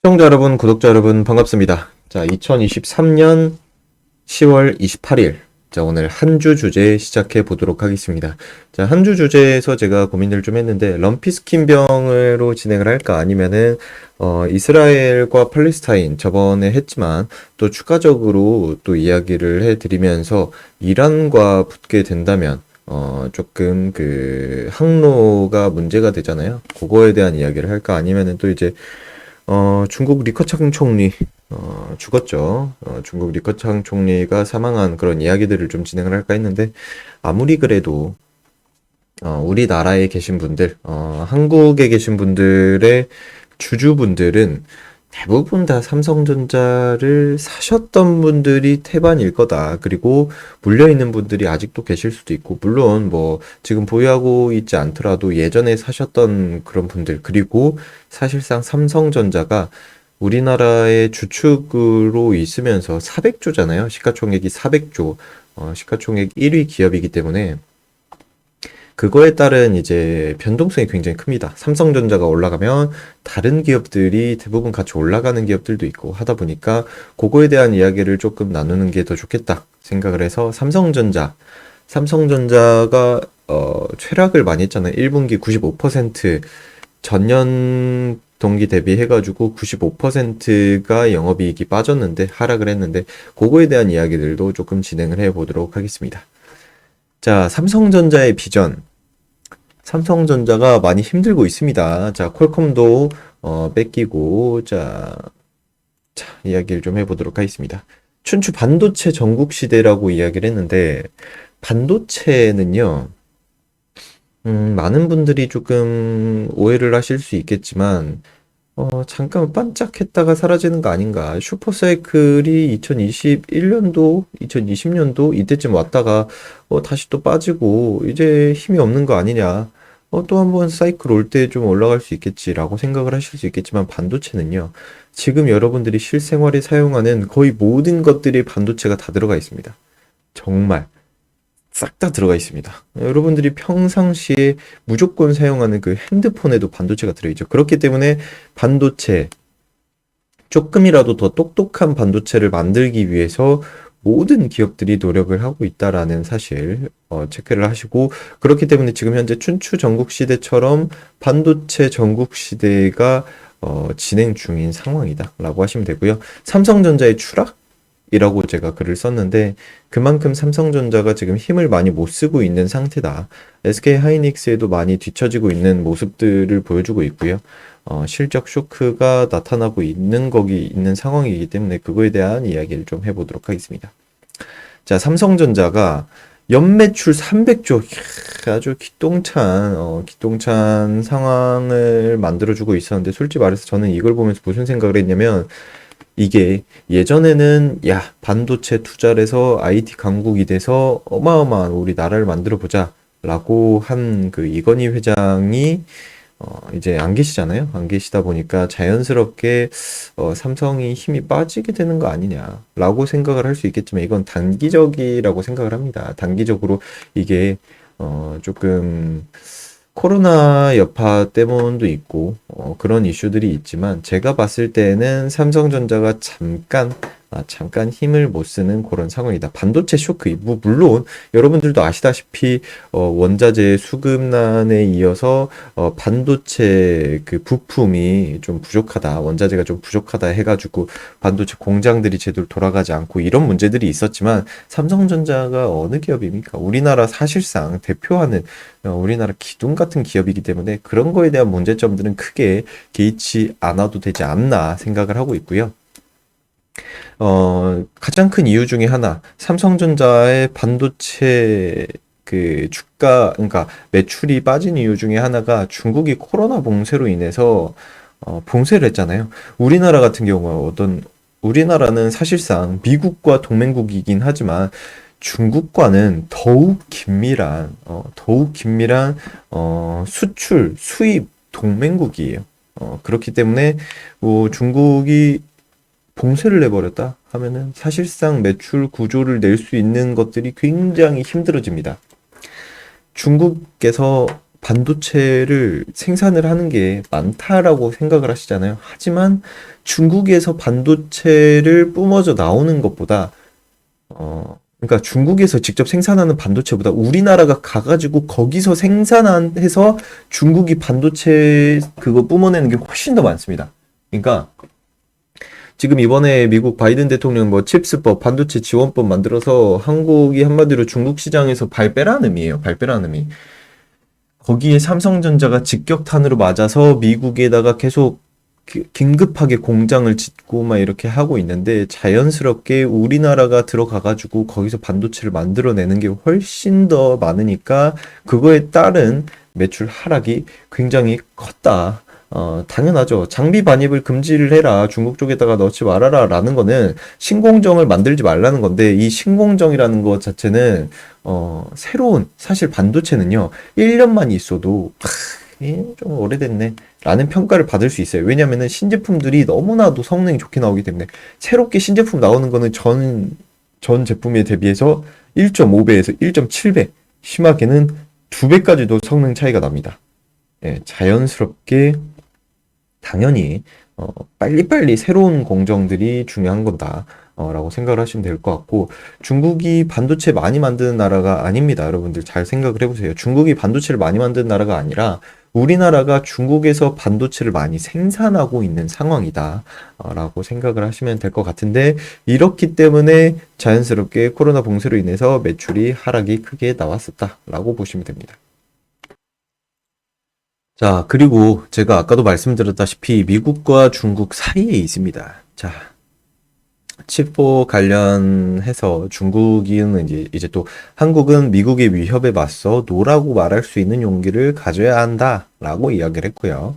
시청자 여러분, 구독자 여러분, 반갑습니다. 자, 2023년 10월 28일. 자, 오늘 한 주 주제 시작해 보도록 하겠습니다. 자, 한 주 주제에서 제가 고민을 좀 했는데, 럼피스킨병으로 진행을 할까? 아니면은, 이스라엘과 팔레스타인 저번에 했지만, 또 추가적으로 또 이야기를 해드리면서, 이란과 붙게 된다면, 조금 항로가 문제가 되잖아요. 그거에 대한 이야기를 할까? 아니면은 또 이제, 중국 리커창 총리, 죽었죠. 중국 리커창 총리가 사망한 그런 이야기들을 좀 진행을 할까 했는데, 아무리 그래도, 우리나라에 계신 분들, 한국에 계신 분들의 주주분들은 대부분 다 삼성전자를 사셨던 분들이 태반일 거다. 그리고 물려있는 분들이 아직도 계실 수도 있고, 물론 뭐 지금 보유하고 있지 않더라도 예전에 사셨던 그런 분들, 그리고 사실상 삼성전자가 우리나라의 주축으로 있으면서 400조잖아요. 시가총액이 400조, 시가총액 1위 기업이기 때문에 그거에 따른 이제 변동성이 굉장히 큽니다. 삼성전자가 올라가면 다른 기업들이 대부분 같이 올라가는 기업들도 있고 하다 보니까 그거에 대한 이야기를 조금 나누는 게 더 좋겠다 생각을 해서 삼성전자가 최락을 많이 했잖아요. 1분기 95% 전년 동기 대비해가지고 95%가 영업이익이 빠졌는데 하락을 했는데 그거에 대한 이야기들도 조금 진행을 해보도록 하겠습니다. 자, 삼성전자의 비전. 삼성전자가 많이 힘들고 있습니다. 자, 퀄컴도 뺏기고, 이야기를 좀 해보도록 하겠습니다. 춘추 반도체 전국 시대라고 이야기를 했는데, 반도체는요, 많은 분들이 조금 오해를 하실 수 있겠지만, 잠깐 반짝했다가 사라지는 거 아닌가. 슈퍼사이클이 2021년도, 2020년도 이때쯤 왔다가 다시 또 빠지고 이제 힘이 없는 거 아니냐. 또 한번 사이클 올 때 좀 올라갈 수 있겠지라고 생각을 하실 수 있겠지만 반도체는요. 지금 여러분들이 실생활에 사용하는 거의 모든 것들이 반도체가 다 들어가 있습니다. 정말. 싹 다 들어가 있습니다. 여러분들이 평상시에 무조건 사용하는 그 핸드폰에도 반도체가 들어있죠. 그렇기 때문에 반도체, 조금이라도 더 똑똑한 반도체를 만들기 위해서 모든 기업들이 노력을 하고 있다라는 사실, 체크를 하시고, 그렇기 때문에 지금 현재 춘추 전국 시대처럼 반도체 전국 시대가 진행 중인 상황이다라고 하시면 되고요. 삼성전자의 추락? 이라고 제가 글을 썼는데 그만큼 삼성전자가 지금 힘을 많이 못 쓰고 있는 상태다. SK 하이닉스에도 많이 뒤처지고 있는 모습들을 보여주고 있고요. 실적 쇼크가 나타나고 있는 상황이기 때문에 그거에 대한 이야기를 좀 해보도록 하겠습니다. 자, 삼성전자가 연매출 300조, 아주 기똥찬 상황을 만들어주고 있었는데 솔직히 말해서 저는 이걸 보면서 무슨 생각을 했냐면 이게 예전에는 반도체 투자를 해서 IT 강국이 돼서 어마어마한 우리 나라를 만들어 보자 라고 한 그 이건희 회장이 이제 안 계시잖아요. 안 계시다 보니까 자연스럽게 삼성이 힘이 빠지게 되는 거 아니냐라고 생각을 할 수 있겠지만 이건 단기적이라고 생각을 합니다. 단기적으로 이게 조금 코로나 여파 때문도 있고 그런 이슈들이 있지만 제가 봤을 때는 삼성전자가 잠깐 힘을 못 쓰는 그런 상황이다. 반도체 쇼크, 물론 여러분들도 아시다시피 원자재 수급난에 이어서 반도체 그 부품이 좀 부족하다, 원자재가 좀 부족하다 해가지고 반도체 공장들이 제대로 돌아가지 않고 이런 문제들이 있었지만 삼성전자가 어느 기업입니까? 우리나라 사실상 대표하는 우리나라 기둥 같은 기업이기 때문에 그런 거에 대한 문제점들은 크게 개의치 않아도 되지 않나 생각을 하고 있고요. 가장 큰 이유 중에 하나, 삼성전자의 반도체 그 그러니까 매출이 빠진 이유 중에 하나가 중국이 코로나 봉쇄로 인해서 봉쇄를 했잖아요. 우리나라 같은 경우 우리나라는 사실상 미국과 동맹국이긴 하지만 중국과는 더욱 긴밀한 수출, 수입 동맹국이에요. 그렇기 때문에 중국이 봉쇄를 내버렸다 하면은 사실상 매출 구조를 낼 수 있는 것들이 굉장히 힘들어집니다. 중국에서 반도체를 생산을 하는 게 많다라고 생각을 하시잖아요. 하지만 중국에서 반도체를 뿜어져 나오는 것보다 그러니까 중국에서 직접 생산하는 반도체보다 우리나라가 가가지고 거기서 생산해서 중국이 반도체 그거 뿜어내는 게 훨씬 더 많습니다. 그러니까 지금 이번에 미국 바이든 대통령 뭐 칩스법, 반도체 지원법 만들어서 한국이 한마디로 중국 시장에서 발 빼라는 의미예요. 발 빼라는 의미. 거기에 삼성전자가 직격탄으로 맞아서 미국에다가 계속 긴급하게 공장을 짓고 막 이렇게 하고 있는데 자연스럽게 우리나라가 들어가가지고 거기서 반도체를 만들어내는 게 훨씬 더 많으니까 그거에 따른 매출 하락이 굉장히 컸다. 당연하죠. 장비 반입을 금지를 해라. 중국 쪽에다가 넣지 말아라. 라는 거는 신공정을 만들지 말라는 건데, 이 신공정이라는 것 자체는, 새로운, 사실 반도체는요, 1년만 있어도, 좀 오래됐네. 라는 평가를 받을 수 있어요. 왜냐면은 신제품들이 너무나도 성능이 좋게 나오기 때문에, 새롭게 신제품 나오는 거는 전 제품에 대비해서 1.5배에서 1.7배, 심하게는 2배까지도 성능 차이가 납니다. 예, 자연스럽게 당연히 빨리빨리 새로운 공정들이 중요한 거다. 라고 생각을 하시면 될 것 같고 중국이 반도체 많이 만드는 나라가 아닙니다. 여러분들 잘 생각을 해보세요. 중국이 반도체를 많이 만드는 나라가 아니라 우리나라가 중국에서 반도체를 많이 생산하고 있는 상황이다. 라고 생각을 하시면 될 것 같은데 이렇기 때문에 자연스럽게 코로나 봉쇄로 인해서 매출이 하락이 크게 나왔었다. 라고 보시면 됩니다. 자, 그리고 제가 아까도 말씀드렸다시피 미국과 중국 사이에 있습니다. 자, 칩보 관련해서 중국은 이제 또 한국은 미국의 위협에 맞서 노라고 말할 수 있는 용기를 가져야 한다라고 이야기를 했고요.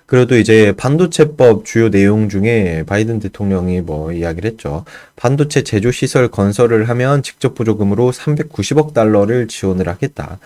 그래도 이제 반도체법 주요 내용 중에 바이든 대통령이 뭐 이야기를 했죠. 반도체 제조 시설 건설을 하면 직접 보조금으로 390억 달러를 지원을 하겠다.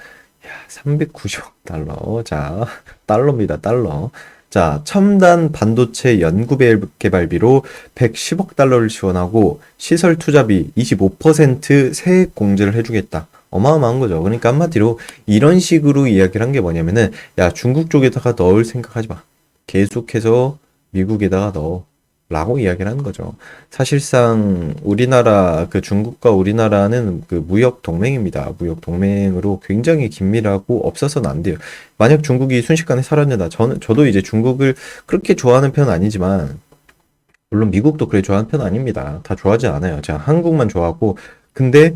야, 390억 달러. 자, 달러입니다, 달러. 자, 첨단 반도체 연구 개발비로 110억 달러를 지원하고 시설 투자비 25% 세액 공제를 해주겠다. 어마어마한 거죠. 그러니까 한마디로 이런 식으로 이야기를 한 게 뭐냐면은 야, 중국 쪽에다가 넣을 생각하지 마. 계속해서 미국에다가 넣어. 라고 이야기를 하는 거죠. 사실상 우리나라 그 중국과 우리나라는 그 무역 동맹입니다. 무역 동맹으로 굉장히 긴밀하고 없어서는 안 돼요. 만약 중국이 순식간에 사라진다. 저도 이제 중국을 그렇게 좋아하는 편은 아니지만 물론 미국도 그래 좋아하는 편은 아닙니다. 다 좋아하지 않아요. 제가 한국만 좋아하고 근데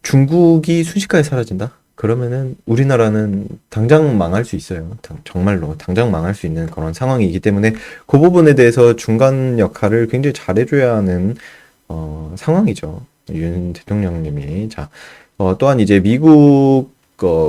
중국이 순식간에 사라진다? 그러면은 우리나라는 당장 망할 수 있어요. 정말로 당장 망할 수 있는 그런 상황이기 때문에 그 부분에 대해서 중간 역할을 굉장히 잘해줘야 하는 상황이죠. 윤 대통령님이. 자, 또한 이제 미국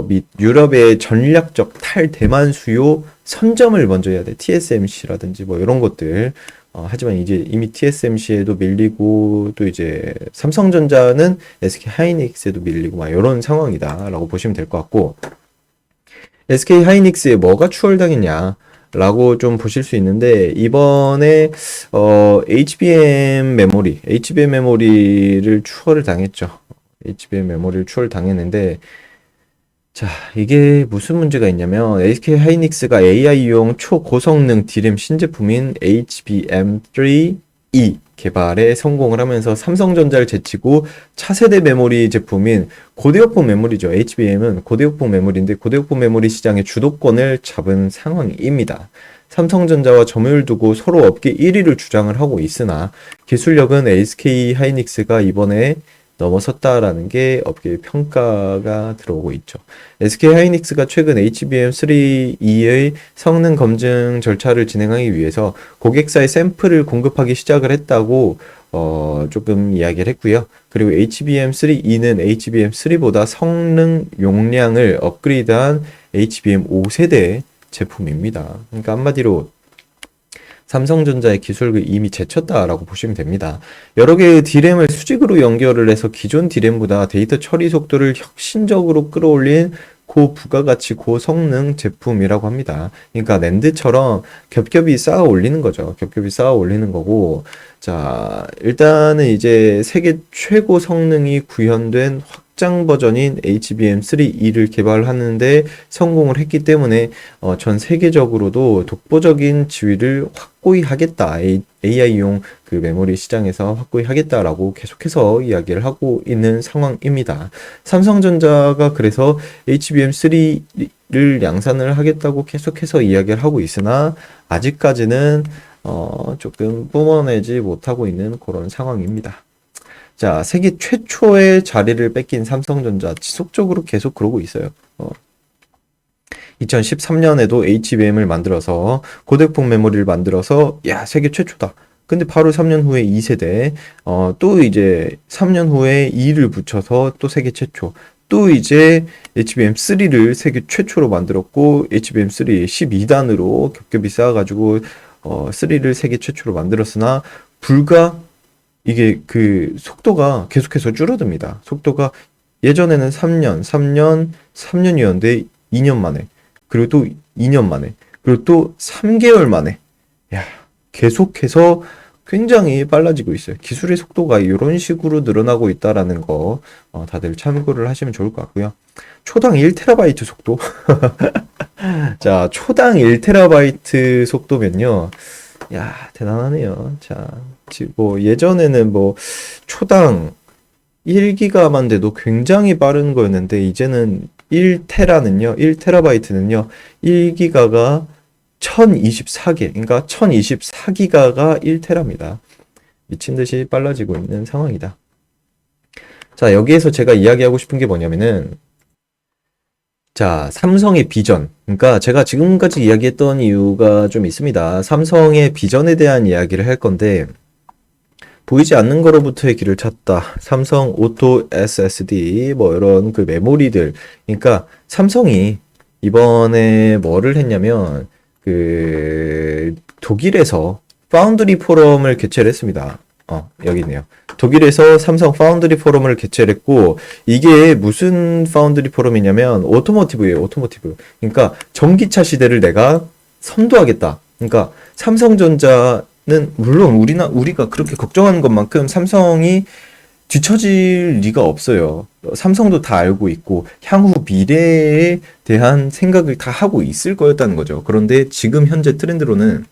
및 유럽의 전략적 탈대만 수요 선점을 먼저 해야 돼. TSMC라든지 뭐 이런 것들. 하지만 이제 이미 TSMC에도 밀리고 또 이제 삼성전자는 SK 하이닉스에도 밀리고 막 이런 상황이다라고 보시면 될 것 같고 SK 하이닉스에 뭐가 추월당했냐? 라고 좀 보실 수 있는데 이번에 HBM 메모리를 추월을 당했죠. HBM 메모리를 추월 당했는데 자, 이게 무슨 문제가 있냐면 SK 하이닉스가 AI용 초고성능 D램 신제품인 HBM3E 개발에 성공을 하면서 삼성전자를 제치고 차세대 메모리 제품인 고대역폭 메모리죠. HBM은 고대역폭 메모리인데 고대역폭 메모리 시장의 주도권을 잡은 상황입니다. 삼성전자와 점유율 두고 서로 업계 1위를 주장을 하고 있으나 기술력은 SK 하이닉스가 이번에 넘어섰다라는 게 업계의 평가가 들어오고 있죠. SK 하이닉스가 최근 HBM3E의 성능 검증 절차를 진행하기 위해서 고객사에 샘플을 공급하기 시작을 했다고 조금 이야기를 했고요. 그리고 HBM3E는 HBM3보다 성능 용량을 업그레이드한 HBM 5세대 제품입니다. 그러니까 한마디로 삼성전자의 기술을 이미 제쳤다라고 보시면 됩니다. 여러 개의 D램을 수직으로 연결을 해서 기존 D램보다 데이터 처리 속도를 혁신적으로 끌어올린 고부가가치 고성능 제품이라고 합니다. 그러니까 낸드처럼 겹겹이 쌓아 올리는 거죠. 겹겹이 쌓아 올리는 거고 자 일단은 이제 세계 최고 성능이 구현된 확장 버전인 HBM3E를 개발하는데 성공을 했기 때문에 전 세계적으로도 독보적인 지위를 확고히 하겠다. AI용 그 메모리 시장에서 확고히 하겠다라고 계속해서 이야기를 하고 있는 상황입니다. 삼성전자가 그래서 HBM3를 양산을 하겠다고 계속해서 이야기를 하고 있으나 아직까지는 조금 뿜어내지 못하고 있는 그런 상황입니다. 자, 세계 최초의 자리를 뺏긴 삼성전자 지속적으로 계속 그러고 있어요. 2013년에도 HBM을 만들어서 고대폭 메모리를 만들어서 야, 세계 최초다. 근데 바로 3년 후에 2세대, 또 이제 3년 후에 2를 붙여서 또 세계 최초. 또 이제 HBM3를 세계 최초로 만들었고 HBM3 12단으로 겹겹이 쌓아가지고 3를 세계 최초로 만들었으나 불과 이게 그 속도가 계속해서 줄어듭니다. 속도가 예전에는 3년이었는데 2년 만에, 그리고 또 2년 만에, 그리고 또 3개월 만에, 야, 계속해서 굉장히 빨라지고 있어요. 기술의 속도가 이런 식으로 늘어나고 있다라는 거 다들 참고를 하시면 좋을 것 같고요. 초당 1TB 속도. 자, 초당 1TB 속도면요. 야, 대단하네요. 자, 뭐 예전에는 뭐 초당 1기가만 돼도 굉장히 빠른 거였는데 이제는 1TB는요. 1기가가 1024개, 그러니까 1024기가가 1TB입니다. 미친 듯이 빨라지고 있는 상황이다. 자, 여기에서 제가 이야기하고 싶은 게 뭐냐면은, 자, 삼성의 비전. 그러니까 제가 지금까지 이야기했던 이유가 좀 있습니다. 삼성의 비전에 대한 이야기를 할 건데, 보이지 않는 거로부터의 길을 찾다. 삼성 오토 SSD, 뭐 이런 그 메모리들. 그러니까 삼성이 이번에 뭐를 했냐면, 그 독일에서 파운드리 포럼을 개최를 했습니다. 여기 있네요. 독일에서 삼성 파운드리 포럼을 개최를 했고, 이게 무슨 파운드리 포럼이냐면 오토모티브예요. 오토모티브. 그러니까 전기차 시대를 내가 선도하겠다. 그러니까 삼성전자는 물론 우리가 그렇게 걱정하는 것만큼 삼성이 뒤처질 리가 없어요. 삼성도 다 알고 있고 향후 미래에 대한 생각을 다 하고 있을 거였다는 거죠. 그런데 지금 현재 트렌드로는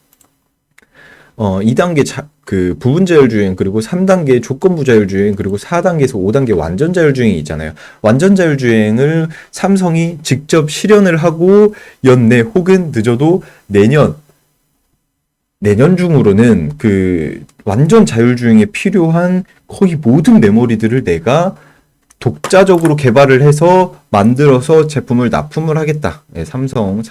2단계 그 부분 자율주행, 그리고 3단계 조건부 자율주행, 그리고 4단계에서 5단계 완전 자율주행이 있잖아요. 완전 자율주행을 삼성이 직접 실현을 하고 연내 혹은 늦어도 내년 중으로는 그 완전 자율주행에 필요한 거의 모든 메모리들을 내가 독자적으로 개발을 해서 만들어서 제품을 납품을 하겠다. 네, 삼성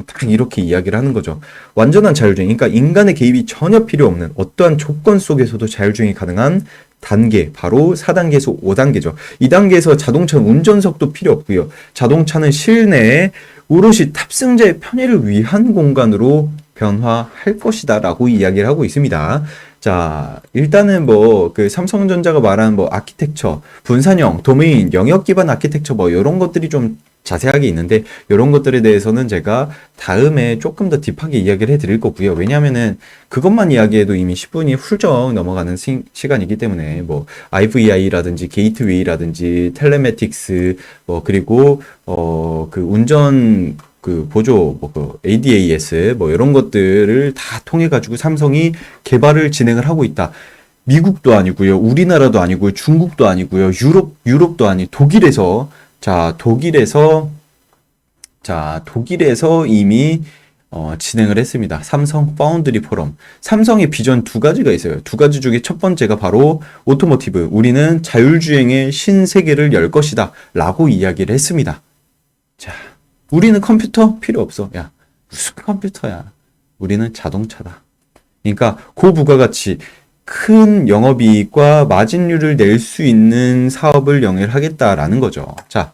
딱 이렇게 이야기를 하는 거죠. 완전한 자율주행, 그러니까 인간의 개입이 전혀 필요 없는 어떠한 조건 속에서도 자율주행이 가능한 단계, 바로 4단계에서 5단계죠. 2단계에서 자동차는 운전석도 필요 없고요. 자동차는 실내에 오롯이 탑승자의 편의를 위한 공간으로 변화할 것이다 라고 이야기를 하고 있습니다. 자, 일단은 뭐 그 삼성전자가 말하는 뭐 아키텍처, 분산형, 도메인, 영역 기반 아키텍처 뭐 이런 것들이 좀 자세하게 있는데 이런 것들에 대해서는 제가 다음에 조금 더 딥하게 이야기를 해드릴 거고요. 왜냐하면은 그것만 이야기해도 이미 10분이 훌쩍 넘어가는 시간이기 때문에 뭐 IVI라든지 게이트웨이라든지 텔레매틱스 뭐 그리고 그 운전 그 보조, 뭐 그 ADAS 뭐 이런 것들을 다 통해 가지고 삼성이 개발을 진행을 하고 있다. 미국도 아니고요, 우리나라도 아니고요, 중국도 아니고요, 유럽도 아니, 독일에서 이미 진행을 했습니다. 삼성 파운드리 포럼. 삼성의 비전 두 가지가 있어요. 두 가지 중에 첫 번째가 바로 오토모티브. 우리는 자율주행의 신세계를 열 것이다. 라고 이야기를 했습니다. 자, 우리는 컴퓨터 필요 없어. 야, 무슨 컴퓨터야. 우리는 자동차다. 그러니까 고부가가치, 큰 영업이익과 마진율을 낼 수 있는 사업을 영위하겠다라는 거죠. 자,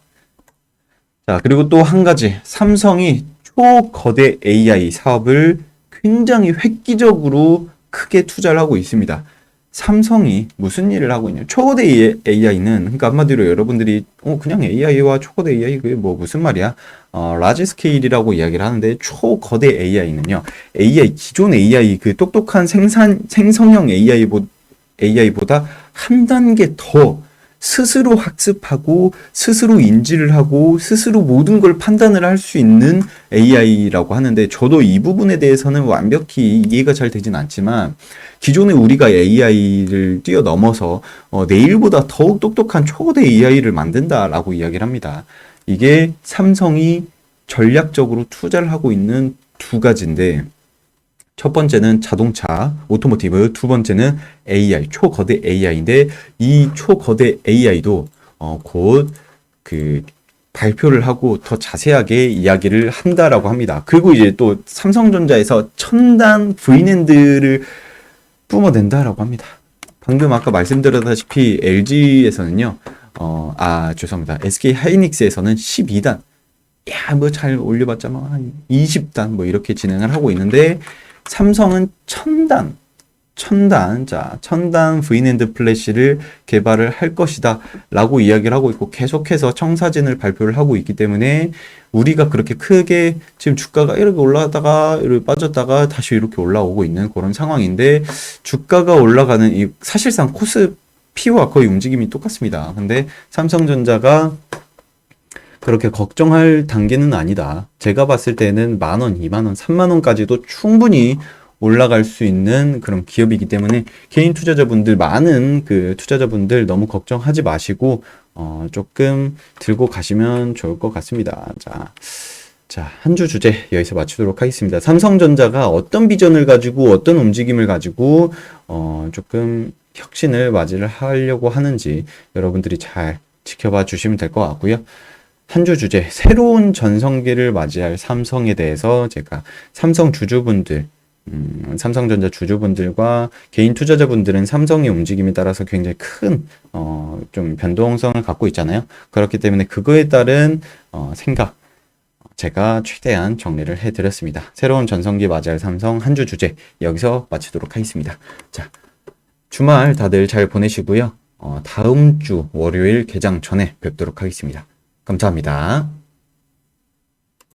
그리고 또 한 가지. 삼성이 초거대 AI 사업을 굉장히 획기적으로 크게 투자를 하고 있습니다. 삼성이 무슨 일을 하고 있냐? 초거대 AI는, 그러니까 한마디로 여러분들이 그냥 AI와 초거대 AI 그게 뭐 무슨 말이야? 라지 스케일이라고 이야기를 하는데, 초거대 AI는요, 기존 AI 그 똑똑한 생성형 AI보다 한 단계 더 스스로 학습하고 스스로 인지를 하고 스스로 모든 걸 판단을 할 수 있는 AI라고 하는데, 저도 이 부분에 대해서는 완벽히 이해가 잘 되진 않지만, 기존에 우리가 AI를 뛰어넘어서 내일보다 더욱 똑똑한 초거대 AI를 만든다라고 이야기를 합니다. 이게 삼성이 전략적으로 투자를 하고 있는 두 가지인데, 첫 번째는 자동차, 오토모티브, 두 번째는 AI, 초거대 AI인데, 이 초거대 AI도 곧 그 발표를 하고 더 자세하게 이야기를 한다라고 합니다. 그리고 이제 또 삼성전자에서 첨단 V낸드를 뿜어낸다라고 합니다. 방금 아까 말씀드렸다시피 LG에서는요, 죄송합니다. SK 하이닉스에서는 12단, 야, 뭐 잘 올려봤자 뭐 한 20단 뭐 이렇게 진행을 하고 있는데, 삼성은 첨단 V낸드 플래시를 개발을 할 것이다 라고 이야기를 하고 있고, 계속해서 청사진을 발표를 하고 있기 때문에 우리가 그렇게 크게 지금 주가가 이렇게 올라가다가 이렇게 빠졌다가 다시 이렇게 올라오고 있는 그런 상황인데, 주가가 올라가는 이 사실상 코스피와 거의 움직임이 똑같습니다. 근데 삼성전자가 그렇게 걱정할 단계는 아니다. 제가 봤을 때는 10,000원, 20,000원, 30,000원까지도 충분히 올라갈 수 있는 그런 기업이기 때문에 개인 투자자분들, 많은 그 투자자분들 너무 걱정하지 마시고 조금 들고 가시면 좋을 것 같습니다. 자, 한 주 주제 여기서 마치도록 하겠습니다. 삼성전자가 어떤 비전을 가지고 어떤 움직임을 가지고 조금 혁신을 맞이를 하려고 하는지 여러분들이 잘 지켜봐 주시면 될 것 같고요. 한 주 주제, 새로운 전성기를 맞이할 삼성에 대해서 제가 삼성 주주분들, 삼성전자 주주분들과 개인 투자자분들은 삼성의 움직임에 따라서 굉장히 큰, 좀 변동성을 갖고 있잖아요. 그렇기 때문에 그거에 따른, 생각, 제가 최대한 정리를 해드렸습니다. 새로운 전성기 맞이할 삼성 한 주 주제, 여기서 마치도록 하겠습니다. 자, 주말 다들 잘 보내시고요. 다음 주 월요일 개장 전에 뵙도록 하겠습니다. 감사합니다.